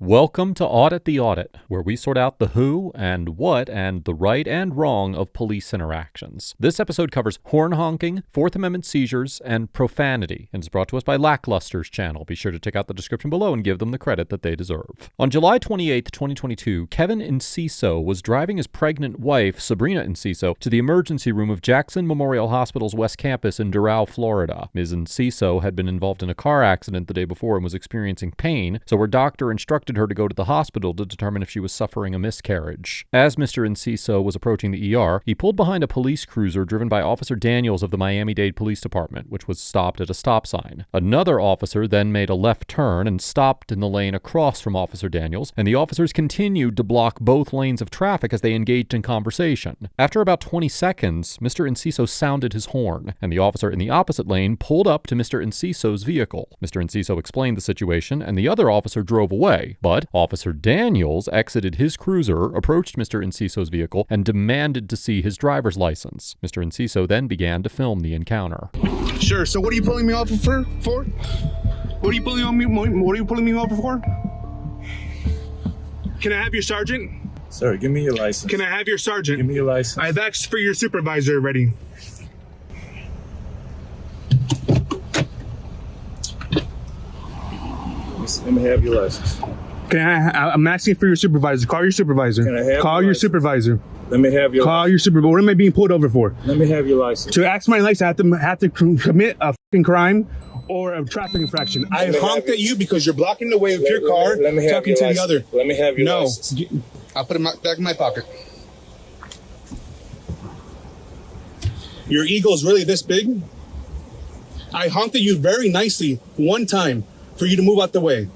Welcome to Audit the Audit, where we sort out the who and what and the right and wrong of police interactions. This episode covers horn honking, Fourth Amendment seizures, and profanity, and is brought to us by Lackluster's channel. Be sure to check out the description below and give them the credit that they deserve. On July 28, 2022, Kevin Enciso was driving his pregnant wife, Sabrina Enciso, to the emergency room of Jackson Memorial Hospital's West Campus in Doral, Florida. Ms. Enciso had been involved in a car accident the day before and was experiencing pain, so her doctor instructed her to go to the hospital to determine if she was suffering a miscarriage. As Mr. Enciso was approaching the ER, he pulled behind a police cruiser driven by Officer Daniels of the Miami-Dade Police Department, which was stopped at a stop sign. Another officer then made a left turn and stopped in the lane across from Officer Daniels, and the officers continued to block both lanes of traffic as they engaged in conversation. After about 20 seconds, Mr. Enciso sounded his horn, and the officer in the opposite lane pulled up to Mr. Enciso's vehicle. Mr. Enciso explained the situation, and the other officer drove away, but Officer Daniels exited his cruiser, approached Mr. Enciso's vehicle, and demanded to see his driver's license. Mr. Enciso then began to film the encounter. Sure, so what are you pulling me off for? What are you pulling me off for? Can I have your sergeant? Sir, give me your license. Can I have your sergeant? Give me your license. I've asked for your supervisor already. Let me have your license. I'm asking for your supervisor. Call your supervisor. Can I have Call your your license? supervisor. Let me have your Call your supervisor. What am I being pulled over for? Let me have your license. To ask my license, I have to commit a fucking crime or a traffic infraction. I honked at you because you're blocking the way with your car, talking to the other. Let me have your license. No, I'll put it back in my pocket. Your ego is really this big? I honked at you very nicely one time for you to move out the way.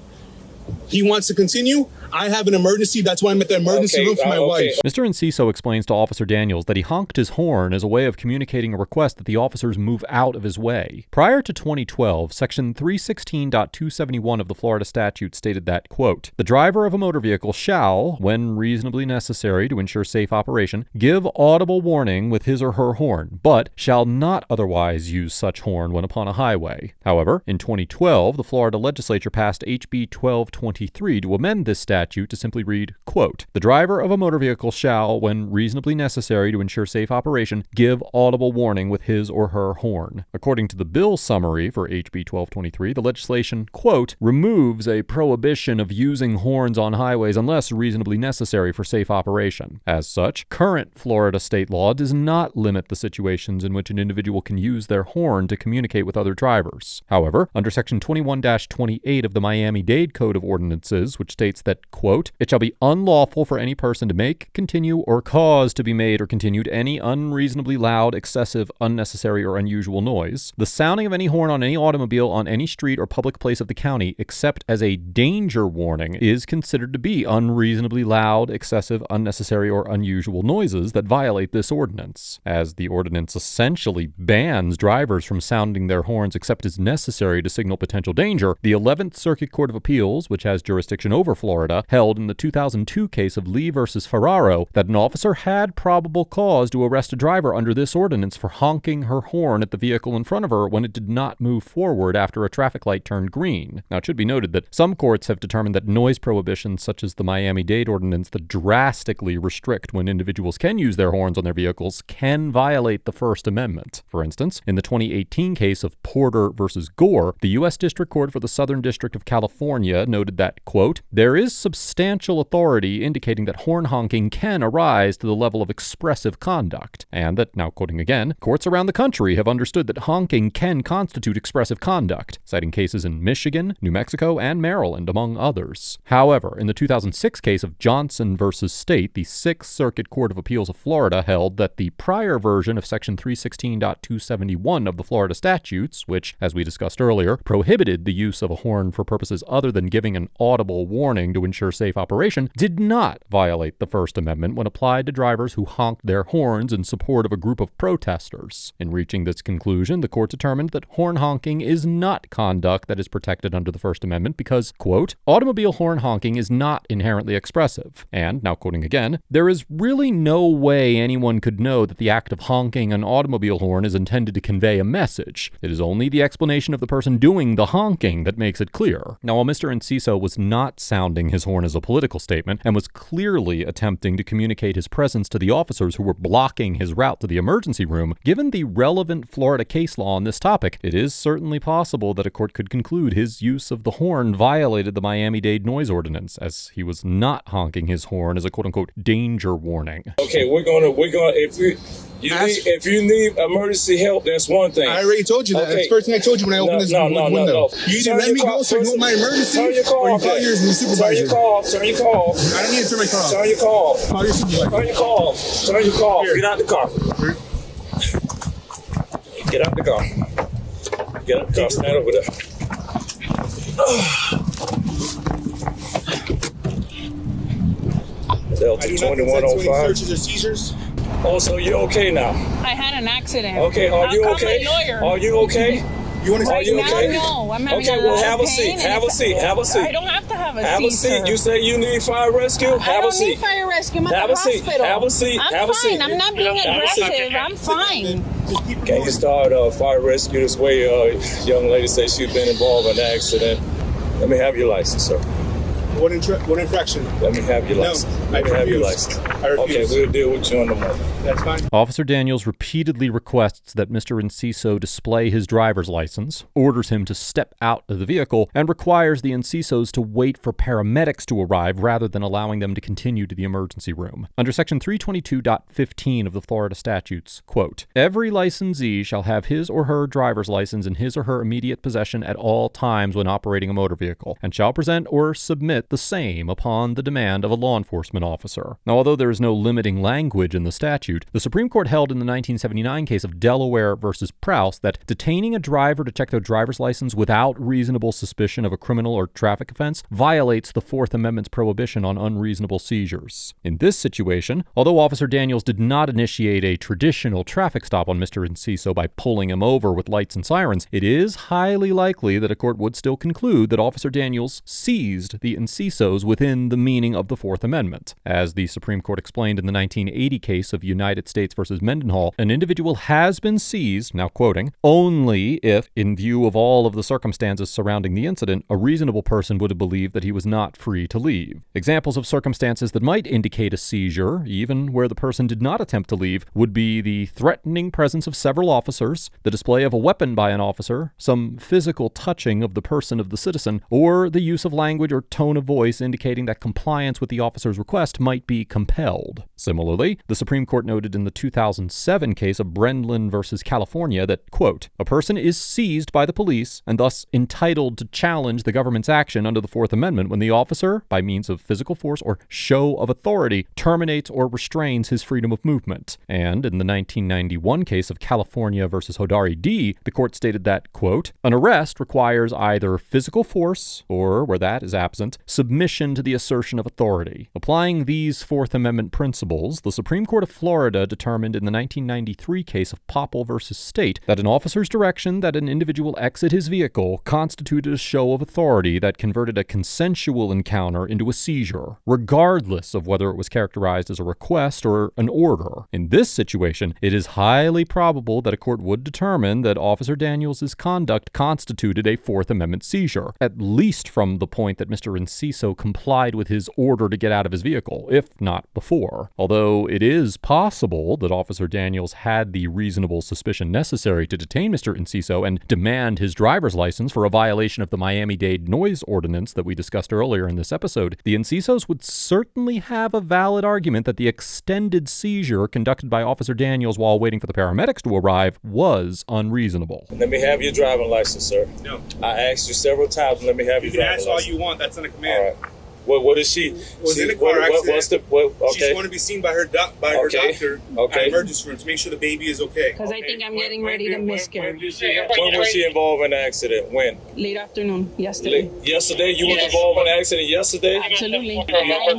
He wants to continue. I have an emergency. That's why I'm at the emergency room for my wife. Mr. Enciso explains to Officer Daniels that he honked his horn as a way of communicating a request that the officers move out of his way. Prior to 2012, Section 316.271 of the Florida statute stated that, quote, "The driver of a motor vehicle shall, when reasonably necessary to ensure safe operation, give audible warning with his or her horn, but shall not otherwise use such horn when upon a highway." However, in 2012, the Florida legislature passed HB 1223 to amend this statute to simply read, quote, "The driver of a motor vehicle shall, when reasonably necessary to ensure safe operation, give audible warning with his or her horn." According to the bill summary for HB 1223, the legislation, quote, "removes a prohibition of using horns on highways unless reasonably necessary for safe operation." As such, current Florida state law does not limit the situations in which an individual can use their horn to communicate with other drivers. However, under Section 21-28 of the Miami-Dade Code of Ordinances, which states that, quote, "It shall be unlawful for any person to make, continue, or cause to be made or continued any unreasonably loud, excessive, unnecessary, or unusual noise. The sounding of any horn on any automobile on any street or public place of the county, except as a danger warning, is considered to be unreasonably loud, excessive, unnecessary, or unusual noises that violate this ordinance." As the ordinance essentially bans drivers from sounding their horns except as necessary to signal potential danger, the 11th Circuit Court of Appeals, which has jurisdiction over Florida, held in the 2002 case of Lee versus Ferraro that an officer had probable cause to arrest a driver under this ordinance for honking her horn at the vehicle in front of her when it did not move forward after a traffic light turned green. Now, it should be noted that some courts have determined that noise prohibitions such as the Miami-Dade ordinance that drastically restrict when individuals can use their horns on their vehicles can violate the First Amendment. For instance, in the 2018 case of Porter versus Gore, the U.S. District Court for the Southern District of California noted that, quote, "There is substantial authority indicating that horn honking can arise to the level of expressive conduct," and that, now quoting again, "courts around the country have understood that honking can constitute expressive conduct," citing cases in Michigan, New Mexico, and Maryland, among others. However, in the 2006 case of Johnson versus State, the 6th Circuit Court of Appeals of Florida held that the prior version of Section 316.271 of the Florida statutes, which, as we discussed earlier, prohibited the use of a horn for purposes other than giving an audible warning to ensure safe operation, did not violate the First Amendment when applied to drivers who honked their horns in support of a group of protesters. In reaching this conclusion, the court determined that horn honking is not conduct that is protected under the First Amendment because, quote, "automobile horn honking is not inherently expressive." And, now quoting again, "there is really no way anyone could know that the act of honking an automobile horn is intended to convey a message. It is only the explanation of the person doing the honking that makes it clear." Now, while Mr. Enciso was not sounding his horn as a political statement and was clearly attempting to communicate his presence to the officers who were blocking his route to the emergency room, given the relevant Florida case law on this topic, it is certainly possible that a court could conclude his use of the horn violated the Miami-Dade noise ordinance, as he was not honking his horn as a quote-unquote danger warning. Okay, we're gonna if you need emergency help, that's one thing. I already told you that. Okay. That's the first thing I told you when I opened this window. No. You either let me go so you know my emergency, or you call your supervisor. Turn your car off. Turn your car off. I don't need to turn my car off. Turn your car off. Call your supervisor. Turn your car off. Turn your car off. Get out the car. Get out the car. Get out the car. Stand over there. Delta 2105. Searches or seizures. Oh, so you're okay now? I had an accident. Okay, are you I'll okay? call my lawyer. Are you okay? You want to Are you okay? No, I'm having Okay, a well, lot have of a seat. pain, Have a seat. Have a seat. I don't have to have a seat. Have a seat. Sir. You say you need fire rescue? I Have a don't seat. need fire rescue. I'm at Have the a seat. hospital. Have a seat. I'm Have a fine. seat. I'm not being Have a seat. aggressive. I'm fine. Can you start fire rescue this way? Young lady says she's been involved in an accident. Let me have your license, sir. What infraction? Let me have your No, license. I Let me have your refuse. license. I refuse. Okay, we'll deal with you in the morning. That's fine. Officer Daniels repeatedly requests that Mr. Enciso display his driver's license, orders him to step out of the vehicle, and requires the Encisos to wait for paramedics to arrive rather than allowing them to continue to the emergency room. Under Section 322.15 of the Florida statutes, quote, every licensee shall have his or her driver's license in his or her immediate possession at all times when operating a motor vehicle, and shall present or submit the same upon the demand of a law enforcement officer. Now, although there is no limiting language in the statute, the Supreme Court held in the 1979 case of Delaware versus Prowse that detaining a driver to check their driver's license without reasonable suspicion of a criminal or traffic offense violates the Fourth Amendment's prohibition on unreasonable seizures. In this situation, although Officer Daniels did not initiate a traditional traffic stop on Mr. Enciso by pulling him over with lights and sirens, it is highly likely that a court would still conclude that Officer Daniels seized the Encisos within the meaning of the Fourth Amendment. As the Supreme Court explained in the 1980 case of United States versus Mendenhall, an individual has been seized, now quoting, only if, in view of all of the circumstances surrounding the incident, a reasonable person would have believed that he was not free to leave. Examples of circumstances that might indicate a seizure, even where the person did not attempt to leave, would be the threatening presence of several officers, the display of a weapon by an officer, some physical touching of the person of the citizen, or the use of language or tone of voice indicating that compliance with the officer's request might be compelled. Similarly, the Supreme Court noted in the 2007 case of Brenlin versus California that, quote, a person is seized by the police and thus entitled to challenge the government's action under the Fourth Amendment when the officer, by means of physical force or show of authority, terminates or restrains his freedom of movement. And in the 1991 case of California versus Hodari D., the court stated that, quote, an arrest requires either physical force or, where that is absent, submission to the assertion of authority. Applying these Fourth Amendment principles, the Supreme Court of Florida determined in the 1993 case of Popple versus State that an officer's direction that an individual exit his vehicle constituted a show of authority that converted a consensual encounter into a seizure, regardless of whether it was characterized as a request or an order. In this situation, it is highly probable that a court would determine that Officer Daniels' conduct constituted a Fourth Amendment seizure, at least from the point that Mr. Enciso complied with his order to get out of his vehicle, if not before. Although it is possible that Officer Daniels had the reasonable suspicion necessary to detain Mr. Enciso and demand his driver's license for a violation of the Miami-Dade noise ordinance that we discussed earlier in this episode, the Encisos would certainly have a valid argument that the extended seizure conducted by Officer Daniels while waiting for the paramedics to arrive was unreasonable. Let me have your driving license, sir. No. I asked you several times, let me have your You can driving ask all license. you want. That's not a All command. right. What is she? Was in a car accident. What's the, what, She just okay. want to be seen by her her Okay. doctor Okay. at emergency room to make sure the baby is okay. Because I think I'm getting ready to miscarry. When was she involved in the accident? When? Late afternoon, yesterday. Yesterday? You were involved in the accident yesterday? Absolutely. I'm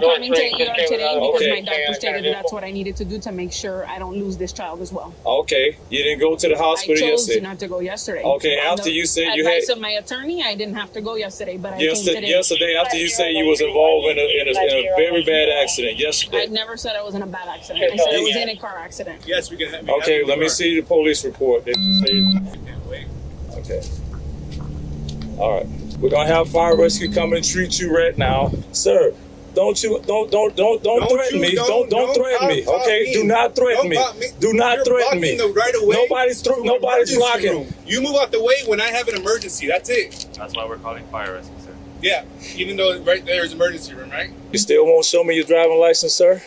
coming to ER today because Okay. my doctor stated that that's what I needed to do to make sure I don't lose this child as well. Okay. You didn't go to the I hospital chose yesterday? not to go yesterday. Okay, On after the you said you had- advice of my attorney, I didn't have to go yesterday, but I came today. Yesterday, after you said you was involved in a very bad accident I yesterday. never said I was in a bad accident. I said I was in a car accident. Yes, we can have. Okay, let me see the police report. Did you say? Can't wait. Okay. All right. We're gonna have fire rescue come and treat you right now, sir. Don't threaten me. Don't threaten me. Okay, do not threaten me. Do not threaten me. Nobody's blocking. You move out the way when I have an emergency. That's it. That's why we're calling fire rescue, sir. Yeah, even though right there is emergency room, right? You still won't show me your driving license, sir?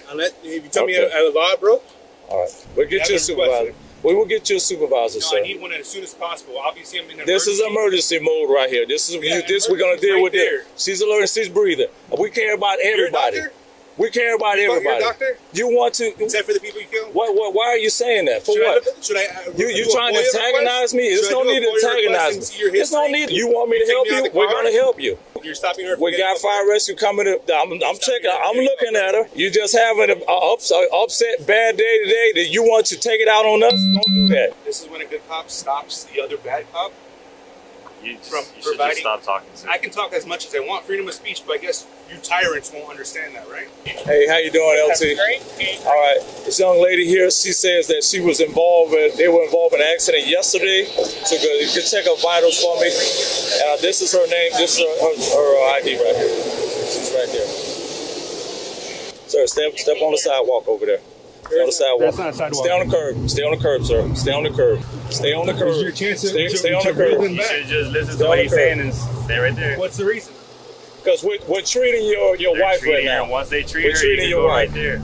If you tell me a law broke. All right, we'll get you a supervisor. We will get you a supervisor, sir. I need one as soon as possible. Obviously, I'm in an This is emergency mode right here. This is we're gonna deal with it. She's alerted. She's breathing. We care about everybody. We care about everybody. You're a doctor? You want to? Except for the people you kill. What? Why are you saying that? For what? You trying to antagonize me? There's no need to antagonize me. There's no need. You want me to help you? We're gonna help you. You're stopping her. We got fire rescue coming. I'm checking. I'm looking at her. You just having an upset, bad day today that you want to take it out on us. Don't do that. This is when a good cop stops the other bad cop. You should just stop talking, sir. I can talk as much as I want, freedom of speech, but I guess you tyrants won't understand that, right? Hey, how you doing, LT? Great. All right. This young lady here, she says that they were involved in an accident yesterday. So you can check her vitals for me. This is her name. This is her ID right here. She's right there. Sir, step on the sidewalk over there. Stay on the sidewalk. That's not a sidewalk. Stay on the curb. Stay on the curb, sir. Stay on the curb. Stay on the curb. Your chance stay on the curb. You should just listen to what he's saying and stay right there. What's the reason? Because we're treating your wife right now. Once they treat her, you can go right there.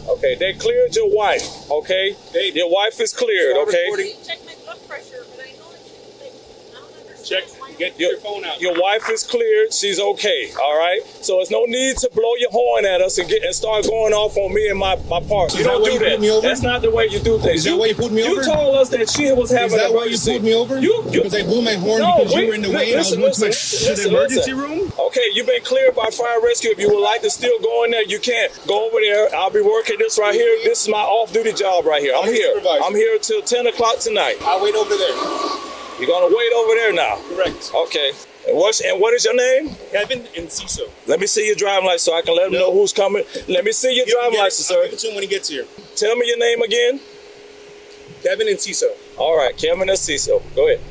Okay, they cleared your wife, okay? Your wife is cleared, okay? Check my blood pressure, but I know it's like, I don't understand. Check. Get your phone out. Your wife is cleared. She's okay, all right? So there's no need to blow your horn at us and start going off on me and my parts. You don't do that. That's not the way you do things. Is that why you pulled me over? You told us that she was having an emergency. Is that why you pulled me over? Because I blew my horn because you were in the way and I was going to the emergency room? Okay, you've been cleared by fire rescue. If you would like to still go in there, you can. Go over there. I'll be working this right here. This is my off-duty job right here. I'm here. I'm here till 10 o'clock tonight. I'll wait over there. You're going to wait over there now? Correct. Okay. And what is your name? Kevin Enciso. Let me see your driving license so I can let them know who's coming. Let me see your driving license, sir. I'll give it to him when he gets here. Tell me your name again. Kevin Enciso. All right, Kevin Enciso. Go ahead.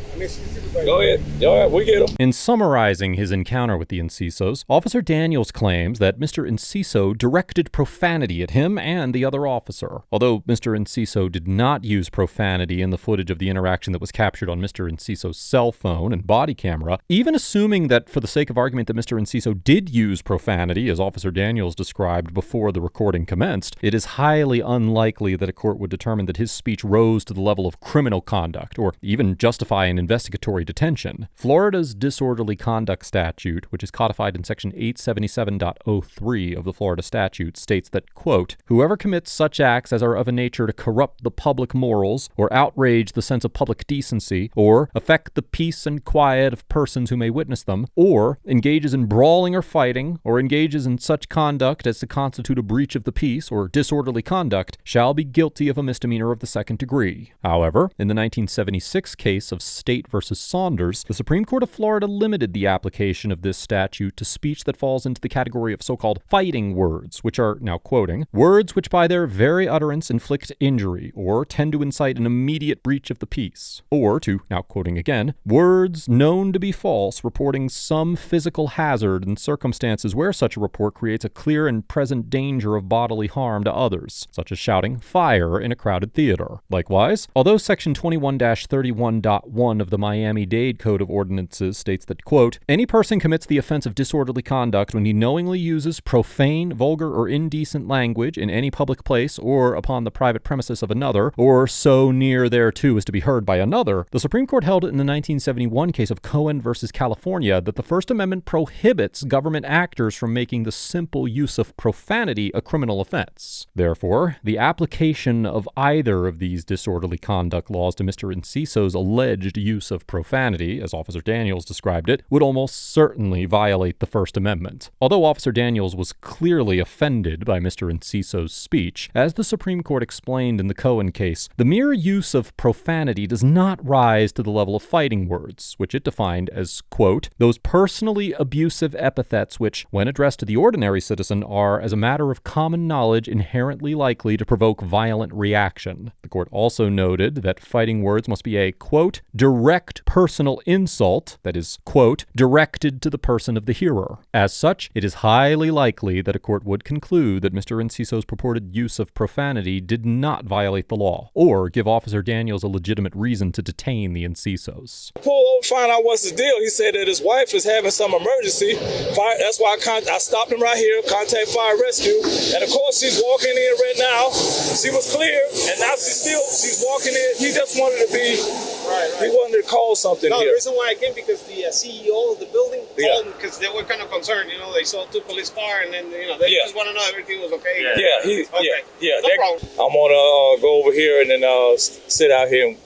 Go ahead. All right, we get him. In summarizing his encounter with the Encisos, Officer Daniels claims that Mr. Enciso directed profanity at him and the other officer. Although Mr. Enciso did not use profanity in the footage of the interaction that was captured on Mr. Enciso's cell phone and body camera, even assuming that for the sake of argument that Mr. Enciso did use profanity, as Officer Daniels described before the recording commenced, it is highly unlikely that a court would determine that his speech rose to the level of criminal conduct or even justify an investigatory detention. Florida's disorderly conduct statute, which is codified in section 877.03 of the Florida statute, states that, quote, whoever commits such acts as are of a nature to corrupt the public morals or outrage the sense of public decency or affect the peace and quiet of persons who may witness them or engages in brawling or fighting or engages in such conduct as to constitute a breach of the peace or disorderly conduct shall be guilty of a misdemeanor of the second degree. However, in the 1976 case of State versus Saunders, the Supreme Court of Florida limited the application of this statute to speech that falls into the category of so-called fighting words, which are, now quoting, words which by their very utterance inflict injury or tend to incite an immediate breach of the peace, or to, now quoting again, words known to be false reporting some physical hazard in circumstances where such a report creates a clear and present danger of bodily harm to others, such as shouting fire in a crowded theater. Likewise, although Section 21-31.1 of the Miami-Dade Code of Ordinances states that, quote, any person commits the offense of disorderly conduct when he knowingly uses profane, vulgar, or indecent language in any public place or upon the private premises of another, or so near thereto as to be heard by another, the Supreme Court held in the 1971 case of Cohen versus California that the First Amendment prohibits government actors from making the simple use of profanity a criminal offense. Therefore, the application of either of these disorderly conduct laws to Mr. Enciso's alleged use of profanity, as Officer Daniels described it, would almost certainly violate the First Amendment. Although Officer Daniels was clearly offended by Mr. Enciso's speech, as the Supreme Court explained in the Cohen case, the mere use of profanity does not rise to the level of fighting words, which it defined as, quote, those personally abusive epithets which, when addressed to the ordinary citizen, are, as a matter of common knowledge, inherently likely to provoke violent reaction. The court also noted that fighting words must be a, quote, direct personal insult that is, quote, directed to the person of the hearer. As such, it is highly likely that a court would conclude that Mr. Enciso's purported use of profanity did not violate the law or give Officer Daniels a legitimate reason to detain the Encisos. Pull over, find out what's the deal. He said that his wife is having some emergency. That's why I stopped him right here, contact fire rescue. And of course, she's walking in right now. She was clear, and now she's walking in. He just wanted to be, he wanted to call something No, here. the reason why I came because the CEO of the building Yeah. called me because they were kind of concerned. You know, they saw 2 police cars and then, you know, they Yeah. just want to know everything was okay. Yeah. No problem. I'm gonna go over here and then sit out here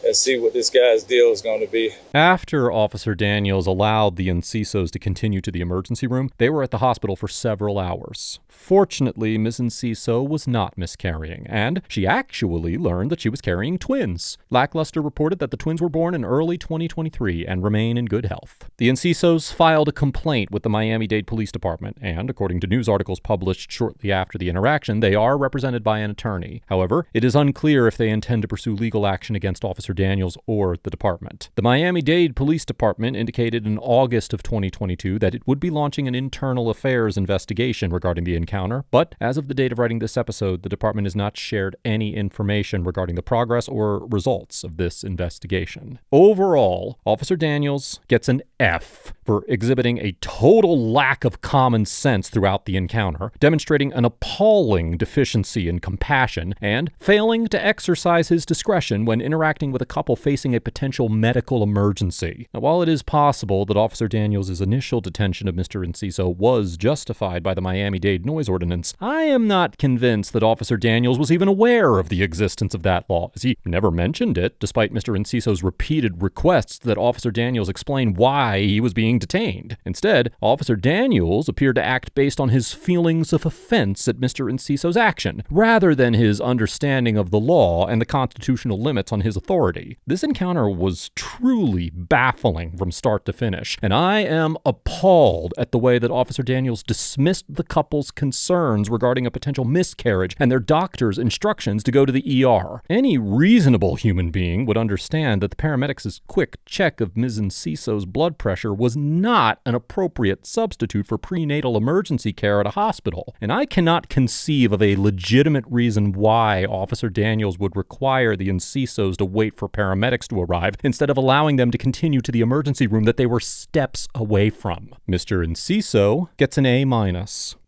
and see what this guy's deal is going to be. After Officer Daniels allowed the Encisos to continue to the emergency room, they were at the hospital for several hours. Fortunately, Ms. Enciso was not miscarrying, and she actually learned that she was carrying twins. Lackluster reported that the twins were born in early 2023 and remain in good health. The Encisos filed a complaint with the Miami-Dade Police Department, and according to news articles published shortly after the interaction, they are represented by an attorney. However, it is unclear if they intend to pursue legal action against Officer Daniels or the department. The Miami-Dade Police Department indicated in August of 2022 that it would be launching an internal affairs investigation regarding the encounter, but as of the date of writing this episode, the department has not shared any information regarding the progress or results of this investigation. Overall, Officer Daniels gets an F for exhibiting a total lack of common sense throughout the encounter, demonstrating an appalling deficiency in compassion, and failing to exercise his discretion when interacting with a couple facing a potential medical emergency. Now, while it is possible that Officer Daniels' initial detention of Mr. Enciso was justified by the Miami-Dade noise ordinance, I am not convinced that Officer Daniels was even aware of the existence of that law, as he never mentioned it, despite Mr. Enciso's repeated requests that Officer Daniels explain why he was being detained. Instead, Officer Daniels appeared to act based on his feelings of offense at Mr. Enciso's action, rather than his understanding of the law and the constitutional limits on his authority. This encounter was truly baffling from start to finish, and I am appalled at the way that Officer Daniels dismissed the couple's concerns regarding a potential miscarriage and their doctor's instructions to go to the ER. Any reasonable human being would understand that the paramedics' quick check of Ms. Enciso's blood pressure was not an appropriate substitute for prenatal emergency care at a hospital, and I cannot conceive of a legitimate reason why Officer Daniels would require the Encisos to wait for paramedics to arrive instead of allowing them to continue to the emergency room that they were steps away from. Mr. Enciso gets an A-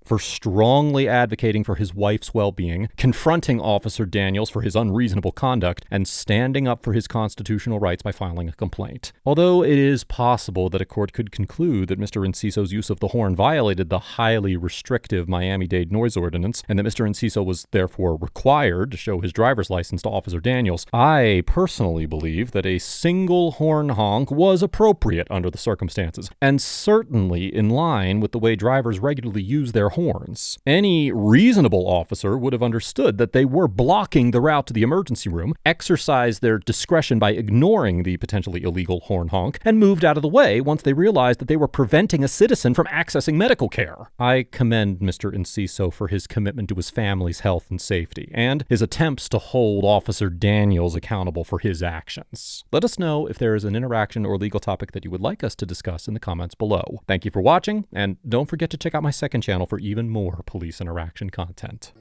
for strongly advocating for his wife's well-being, confronting Officer Daniels for his unreasonable conduct, and standing up for his constitutional rights by filing a complaint. Although it is possible that a court could conclude that Mr. Enciso's use of the horn violated the highly restrictive Miami-Dade noise ordinance, and that Mr. Enciso was therefore required to show his driver's license to Officer Daniels, I personally believe that a single horn honk was appropriate under the circumstances, and certainly in line with the way drivers regularly use their horns. Any reasonable officer would have understood that they were blocking the route to the emergency room, exercised their discretion by ignoring the potentially illegal horn honk, and moved out of the way once they realized that they were preventing a citizen from accessing medical care. I commend Mr. Enciso for his commitment to his family's health and safety, and his attempts to hold Officer Daniels accountable for his actions. Let us know if there is an interaction or legal topic that you would like us to discuss in the comments below. Thank you for watching, and don't forget to check out my second channel for even more police interaction content.